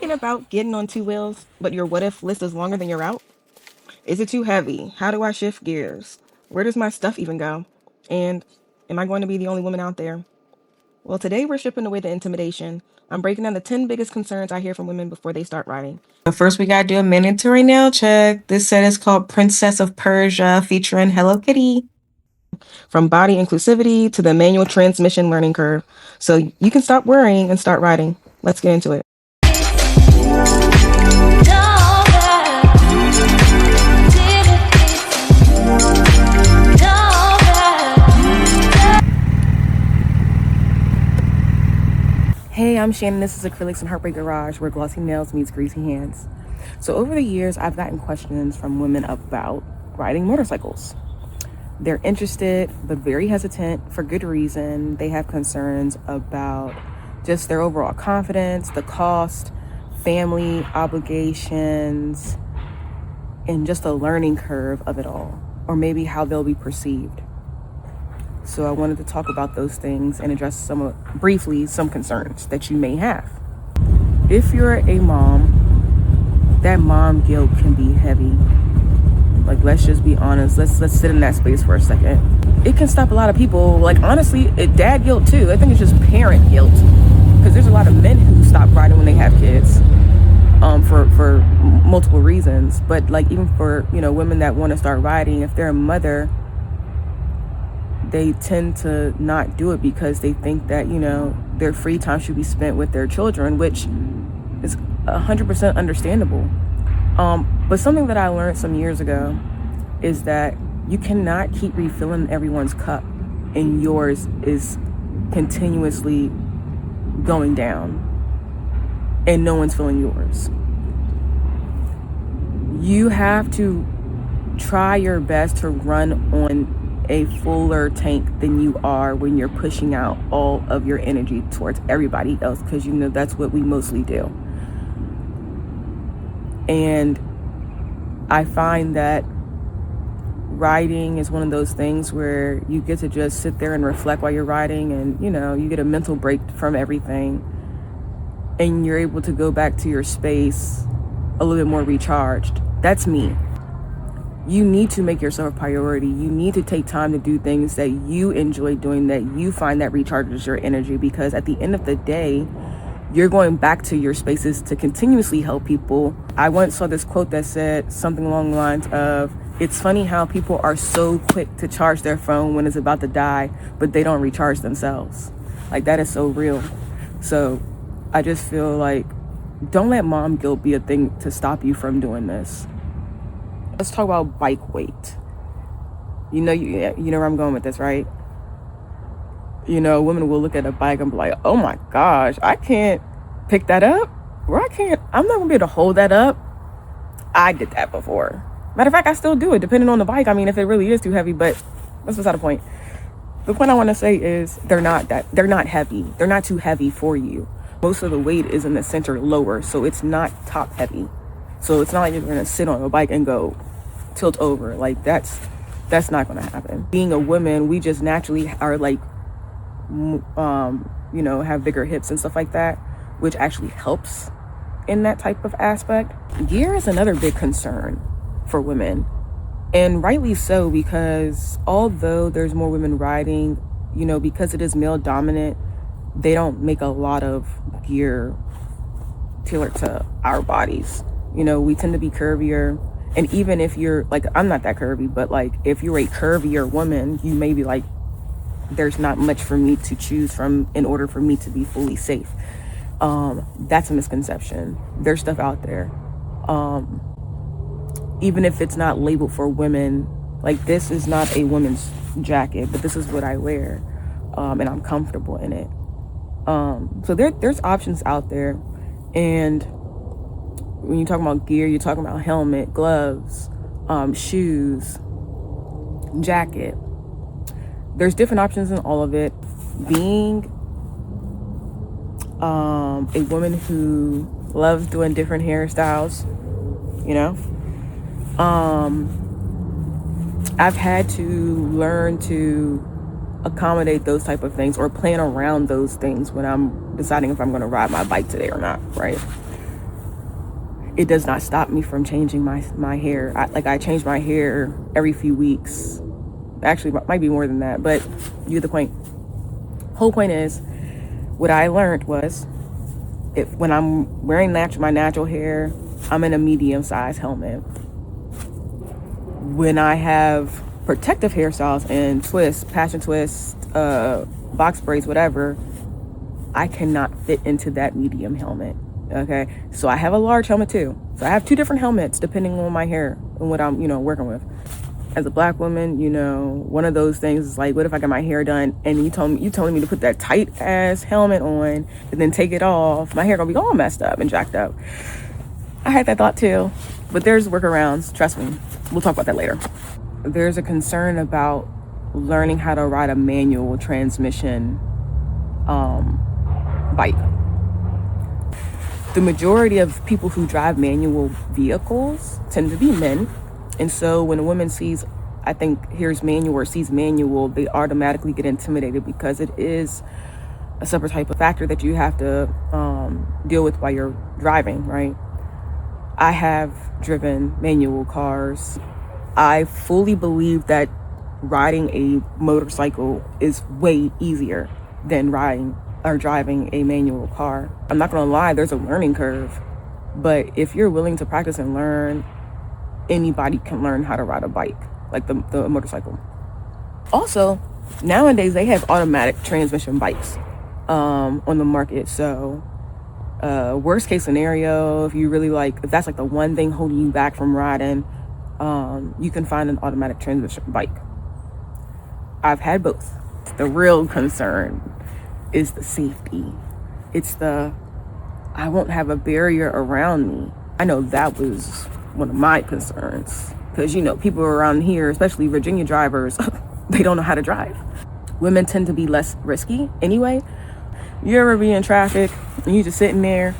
thinking about getting on two wheels, but your what if list is longer than your route? Is it too heavy? How do I shift gears? Where does my stuff even go? And am I going to be the only woman out there? Well, today we're stripping away the intimidation. I'm breaking down the 10 biggest concerns I hear from women before they start riding. But first, we gotta do a mandatory nail check. This set is called Princess of Persia, featuring Hello Kitty. From body inclusivity to the manual transmission learning curve. So you can stop worrying and start riding. Let's get into it. Hey, I'm Shannon. This is Acrylics and Heartbreak Garage, where glossy nails meets greasy hands. So over the years, I've gotten questions from women about riding motorcycles. They're interested, but very hesitant for good reason. They have concerns about just their overall confidence, the cost, family obligations, and just the learning curve of it all, or maybe how they'll be perceived. So I wanted to talk about those things and address briefly some concerns that you may have. If you're a mom, that mom guilt can be heavy. Like, let's just be honest. Let's sit in that space for a second. It can stop a lot of people. Like, honestly, dad guilt too. I think it's just parent guilt, because there's a lot of men who stop riding when they have kids, for multiple reasons. But like, even for women that want to start riding, if they're a mother, they tend to not do it because they think that their free time should be spent with their children, which is 100% understandable. But something that I learned some years ago is that you cannot keep refilling everyone's cup and yours is continuously going down and no one's filling yours. You have to try your best to run on a fuller tank than you are when you're pushing out all of your energy towards everybody else, because that's what we mostly do. And I find that riding is one of those things where you get to just sit there and reflect while you're riding, and you get a mental break from everything, and you're able to go back to your space a little bit more recharged. That's me. You need to make yourself a priority. You need to take time to do things that you enjoy doing, that you find that recharges your energy, because at the end of the day, you're going back to your spaces to continuously help people. I once saw this quote that said something along the lines of, it's funny how people are so quick to charge their phone when it's about to die, but they don't recharge themselves. Like, that is so real. So I just feel like, don't let mom guilt be a thing to stop you from doing this. Let's talk about bike weight. You know where I'm going with this, right? Women will look at a bike and be like, oh my gosh, I can't pick that up. I'm not gonna be able to hold that up. I did that before. Matter of fact, I still do it, depending on the bike. I mean, if it really is too heavy, but that's beside the point. The point I want to say is they're not heavy. They're not too heavy for you. Most of the weight is in the center lower, so it's not top heavy. So it's not like you're gonna sit on a bike and go tilt over. Like, that's not gonna happen. Being a woman, we just naturally are like, have bigger hips and stuff like that, which actually helps in that type of aspect. Gear is another big concern for women, and rightly so, because although there's more women riding, because it is male dominant, they don't make a lot of gear tailored to our bodies. We tend to be curvier, and even if you're like, I'm not that curvy, but like, if you're a curvier woman, you may be like, there's not much for me to choose from in order for me to be fully safe. That's a misconception. There's stuff out there. Even if it's not labeled for women, like, this is not a woman's jacket, but this is what I wear, and I'm comfortable in it. So there's options out there. And when you talk about gear, you're talking about helmet, gloves, shoes, jacket. There's different options in all of it. Being a woman who loves doing different hairstyles, I've had to learn to accommodate those type of things, or plan around those things when I'm deciding if I'm going to ride my bike today or not, right? it does not stop me from changing my hair. I change my hair every few weeks. Actually, it might be more than that, but you get the point. Whole point is, what I learned was, when I'm wearing my natural hair, I'm in a medium-sized helmet. When I have protective hairstyles and twists, passion twists, box braids, whatever, I cannot fit into that medium helmet. Okay, so I have a large helmet too. So I have 2 different helmets depending on my hair and what I'm, working with. As a black woman, one of those things is like, what if I get my hair done and you telling me to put that tight ass helmet on and then take it off? My hair gonna be all messed up and jacked up. I had that thought too, but there's workarounds. Trust me, we'll talk about that later. There's a concern about learning how to ride a manual transmission bike. The majority of people who drive manual vehicles tend to be men. And so when a woman hears manual or sees manual, they automatically get intimidated because it is a separate type of factor that you have to deal with while you're driving, right? I have driven manual cars. I fully believe that riding a motorcycle is way easier than riding or driving a manual car. I'm not gonna lie, there's a learning curve, but if you're willing to practice and learn, anybody can learn how to ride a bike, like the motorcycle. Also, nowadays they have automatic transmission bikes on the market. So worst case scenario, if that's like the one thing holding you back from riding, you can find an automatic transmission bike. I've had both. The real concern is the safety. It's I won't have a barrier around me. I know that was one of my concerns, because people around here, especially Virginia drivers, they don't know how to drive. Women tend to be less risky anyway. You ever be in traffic and you just sitting there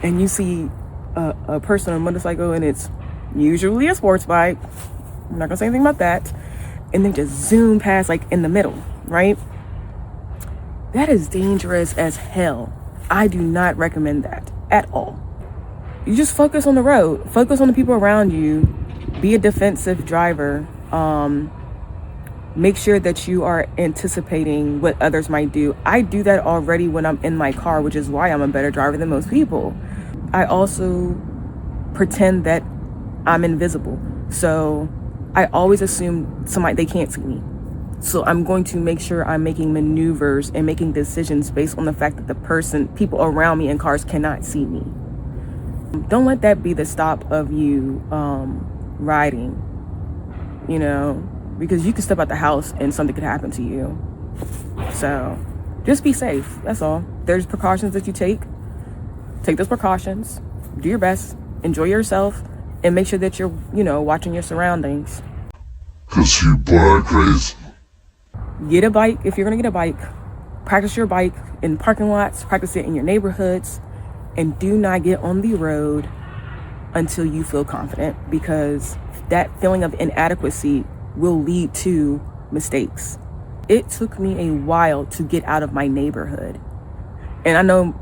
and you see a person on a motorcycle, and it's usually a sports bike, I'm not gonna say anything about that, and they just zoom past like in the middle, right? That is dangerous as hell. I do not recommend that at all. You just focus on the road, focus on the people around you, be a defensive driver. Make sure that you are anticipating what others might do. I do that already when I'm in my car, which is why I'm a better driver than most people. I also pretend that I'm invisible. So I always assume they can't see me. So I'm going to make sure I'm making maneuvers and making decisions based on the fact that people around me in cars cannot see me. Don't let that be the stop of you riding, because you can step out the house and something could happen to you. So just be safe, that's all. There's precautions that you take those precautions, do your best, enjoy yourself, and make sure that you're watching your surroundings. Cause you boy crazy. Get a bike if you're gonna get a bike. Practice your bike in parking lots, practice it in your neighborhoods, and do not get on the road until you feel confident, because that feeling of inadequacy will lead to mistakes. It took me a while to get out of my neighborhood. And I know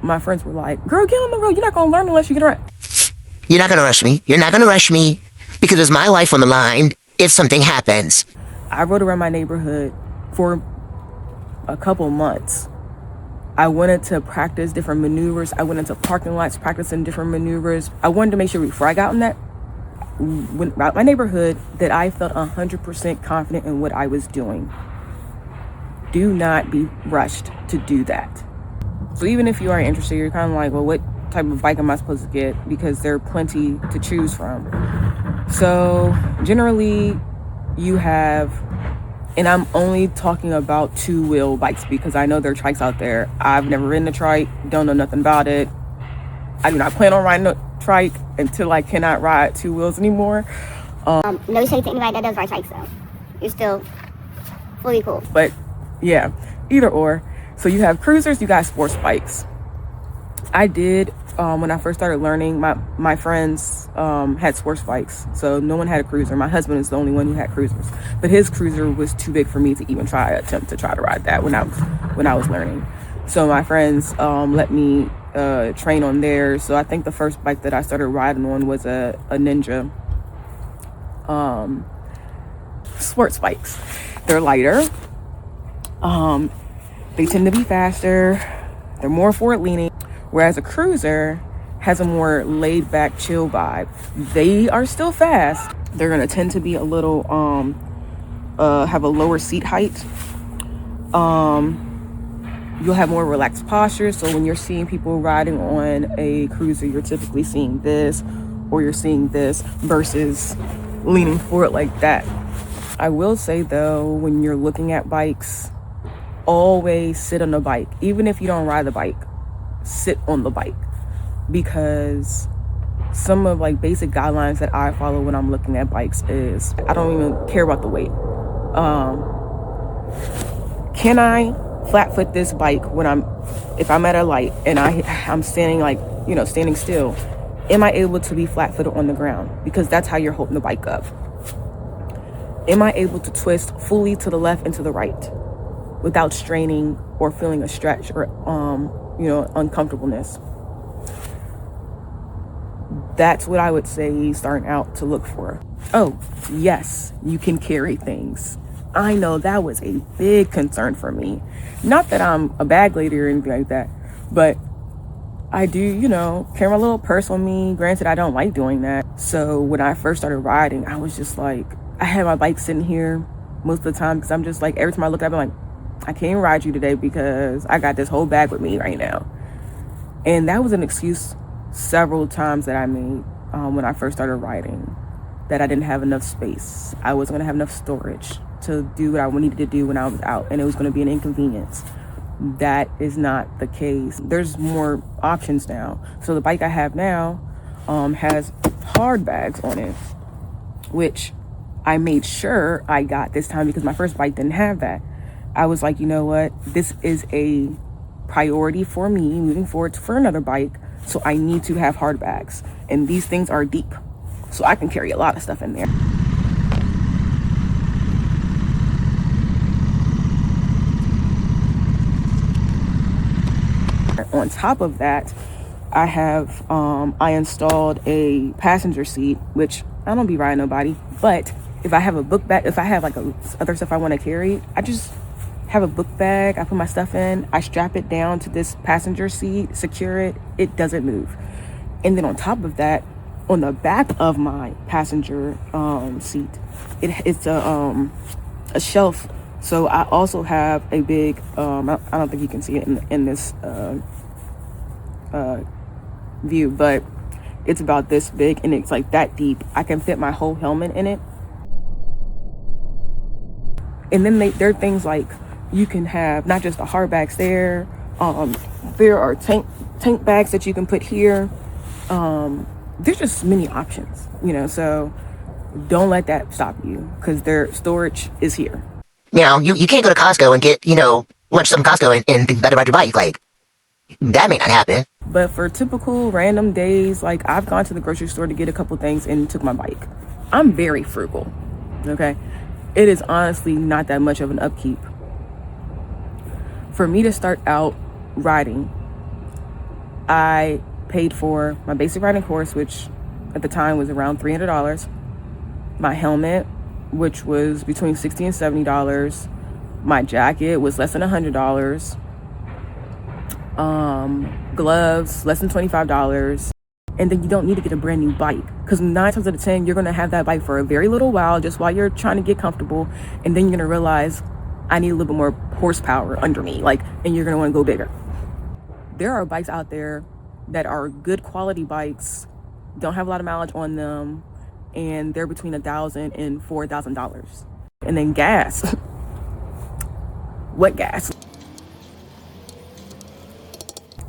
my friends were like, girl, get on the road. You're not gonna learn unless you get around. You're not gonna rush me. You're not gonna rush me, because it's my life on the line if something happens. I rode around my neighborhood for a couple months. I wanted to practice different maneuvers. I went into parking lots practicing different maneuvers. I wanted to make sure before I got on my neighborhood that I felt 100% confident in what I was doing. Do not be rushed to do that. So even if you are interested, you're kind of like, well, what type of bike am I supposed to get? Because there are plenty to choose from. So generally you have, and I'm only talking about 2-wheel bikes because I know there are trikes out there. I've never ridden a trike, don't know nothing about it. I do not plan on riding a trike until I cannot ride 2 wheels anymore. No shade to anybody that does ride trikes though. You're still fully cool. But yeah, either or. So you have cruisers, you got sports bikes. I did, when I first started learning, my friends had sports bikes. So no one had a cruiser. My husband is the only one who had cruisers. But his cruiser was too big for me to even attempt to try to ride that when I was learning. So my friends let me train on theirs. So I think the first bike that I started riding on was a Ninja. Sports bikes. They're lighter. They tend to be faster. They're more forward leaning. Whereas a cruiser has a more laid back, chill vibe. They are still fast. They're gonna tend to be a little have a lower seat height. You'll have more relaxed posture. So when you're seeing people riding on a cruiser, you're typically seeing this, or you're seeing this versus leaning forward like that. I will say though, when you're looking at bikes, always sit on the bike. Even if you don't ride the bike, sit on the bike, because some of like basic guidelines that I follow when I'm looking at bikes is I don't even care about the weight. Can I flat foot this bike if I'm at a light and I'm standing standing still? Am I able to be flat footed on the ground? Because that's how you're holding the bike up. Am I able to twist fully to the left and to the right without straining or feeling a stretch or uncomfortableness? That's what I would say starting out to look for. Oh, yes, you can carry things. I know that was a big concern for me. Not that I'm a bag lady or anything like that, but I do, carry my little purse on me. Granted, I don't like doing that. So when I first started riding, I was just like, I had my bike sitting here most of the time because I'm just like, every time I look at it, I'm like, I can't ride you today because I got this whole bag with me right now. And that was an excuse several times that I made when I first started riding, that I didn't have enough space. I wasn't going to have enough storage to do what I needed to do when I was out, and it was going to be an inconvenience. That is not the case. There's more options now. So the bike I have now has hard bags on it, which I made sure I got this time because my first bike didn't have that. I was like, you know what? This is a priority for me moving forward for another bike, so I need to have hard bags. And these things are deep, so I can carry a lot of stuff in there. On top of that, I installed a passenger seat, which I don't be riding nobody, but if I have a book bag, if I have other stuff I want to carry, I just have a book bag. I put my stuff in, I strap it down to this passenger seat, secure it, it doesn't move. And then on top of that, on the back of my passenger seat, it's a shelf. So I also have a big I don't think you can see it in this view, but it's about this big and it's like that deep. I can fit my whole helmet in it. And then there are things like you can have not just the hard bags there. There are tank bags that you can put here. There's just many options, so don't let that stop you, because their storage is here. You can't go to Costco and get, lunch from Costco and think better about your bike. Like, that may not happen. But for typical random days, like I've gone to the grocery store to get a couple things and took my bike. I'm very frugal, okay? It is honestly not that much of an upkeep. For me to start out riding, I paid for my basic riding course, which at the time was around $300. My helmet, which was between $60 and $70. My jacket was less than $100. Gloves, less than $25. And then you don't need to get a brand new bike, because 9 times out of 10 you're going to have that bike for a very little while, just while you're trying to get comfortable, and then you're going to realize I need a little bit more horsepower under me, and you're going to want to go bigger. There are bikes out there that are good quality bikes, don't have a lot of mileage on them, and they're between $1,000 and $4,000. And then gas. What gas?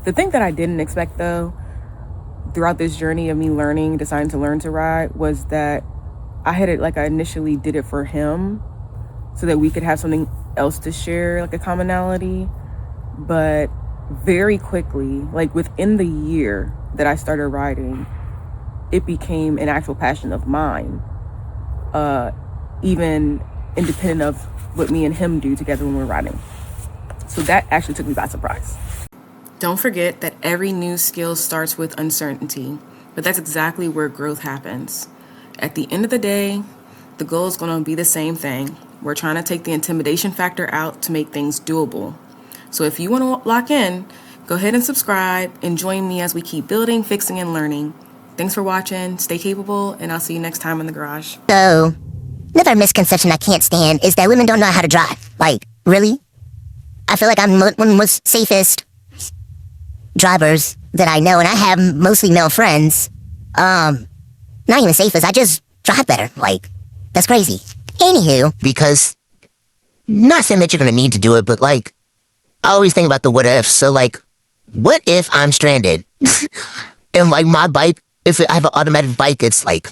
The thing that I didn't expect though, throughout this journey of me deciding to learn to ride, was that I initially did it for him so that we could have something else to share, like a commonality. But very quickly, within the year that I started riding, it became an actual passion of mine, even independent of what me and him do together when we're riding. So that actually took me by surprise. Don't forget that every new skill starts with uncertainty, but that's exactly where growth happens. At the end of the day, the goal is going to be the same thing. We're trying to take the intimidation factor out to make things doable. So if you want to lock in, go ahead and subscribe and join me as we keep building, fixing, and learning. Thanks for watching, stay capable, and I'll see you next time in the garage. So, another misconception I can't stand is that women don't know how to drive. Like, really? I feel like I'm one of the most safest drivers that I know, and I have mostly male friends. Not even safest, I just drive better. Like, that's crazy. Anywho, because, not saying that you're gonna need to do it, but like, I always think about the what ifs. So like, what if I'm stranded? And like my bike, if I have an automatic bike, it's like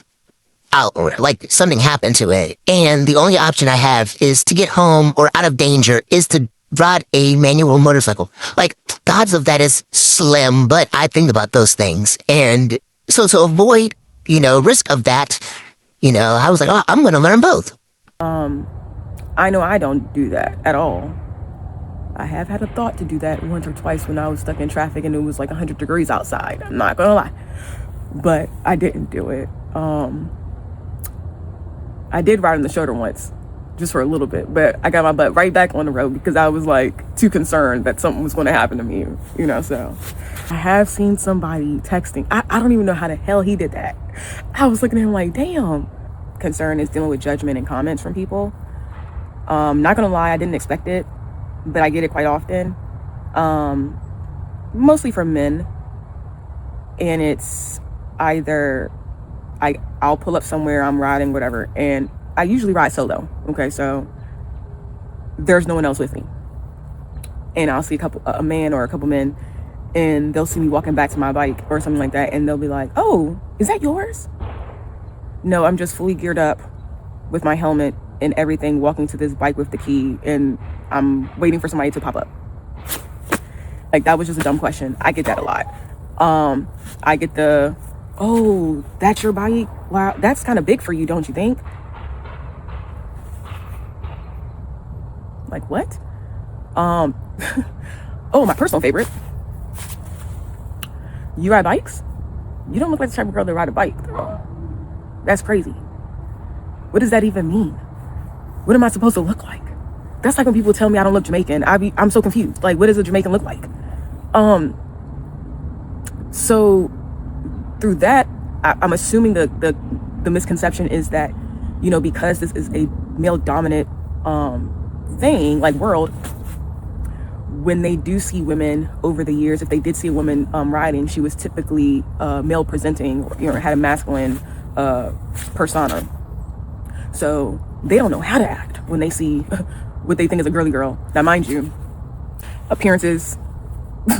out, or like something happened to it. And the only option I have is to get home or out of danger is to ride a manual motorcycle. Like, the odds of that is slim, but I think about those things. And so to avoid, risk of that, I was like, oh, I'm going to learn both. I know I don't do that at all. I have had a thought to do that once or twice when I was stuck in traffic and it was like 100 degrees outside. I'm not gonna lie. But I didn't do it. I did ride on the shoulder once, just for a little bit, but I got my butt right back on the road because I was like too concerned that something was going to happen to me, so. I have seen somebody texting. I don't even know how the hell he did that. I was looking at him like, damn. Concern is dealing with judgment and comments from people. Not gonna lie, I didn't expect it, but I get it quite often. Mostly from men. And it's either I'll pull up somewhere, I'm riding, whatever, and I usually ride solo. Okay, so there's no one else with me. And I'll see a man or a couple men, and they'll see me walking back to my bike or something like that, and they'll be like, oh, is that yours? No, I'm just fully geared up with my helmet and everything, walking to this bike with the key, and I'm waiting for somebody to pop up. Like, that was just a dumb question. I get that a lot. I get the, oh, that's your bike? Wow, that's kind of big for you, don't you think? Like, what? Oh, my personal favorite. You ride bikes? You don't look like the type of girl that ride a bike, girl. That's crazy. What does that even mean? What am I supposed to look like? That's like when people tell me I don't look Jamaican. I'm so confused. Like, what does a Jamaican look like? So through that, I'm assuming the misconception is that, because this is a male dominant thing, like world, when they do see women over the years, if they did see a woman riding, she was typically male presenting, or had a masculine persona. So they don't know how to act when they see what they think is a girly girl. Now, mind you, appearances,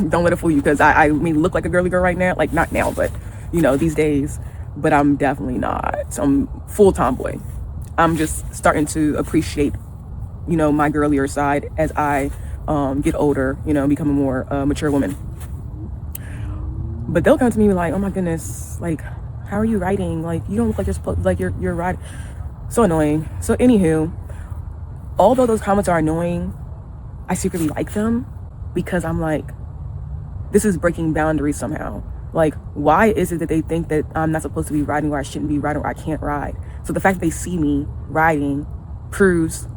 don't let it fool you, because I may look like a girly girl right now, like not now, but these days, but I'm definitely not. I'm full tomboy. I'm just starting to appreciate, my girlier side as I get older, become a more mature woman. But they'll come to me like, oh my goodness, like, how are you riding? Like, you don't look like you're supposed, like you're riding. So annoying. So anywho, although those comments are annoying, I secretly like them, because I'm like, this is breaking boundaries somehow. Like, why is it that they think that I'm not supposed to be riding, or I shouldn't be riding, or I can't ride? So the fact that they see me riding proves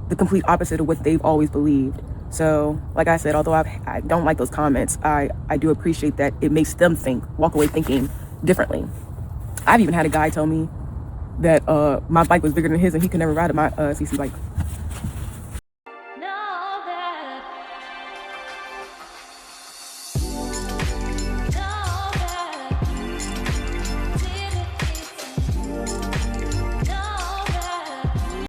the complete opposite of what they've always believed. So, like I said, although I don't like those comments, I do appreciate that it makes them walk away thinking differently. I've even had a guy tell me that my bike was bigger than his and he could never ride my CC bike.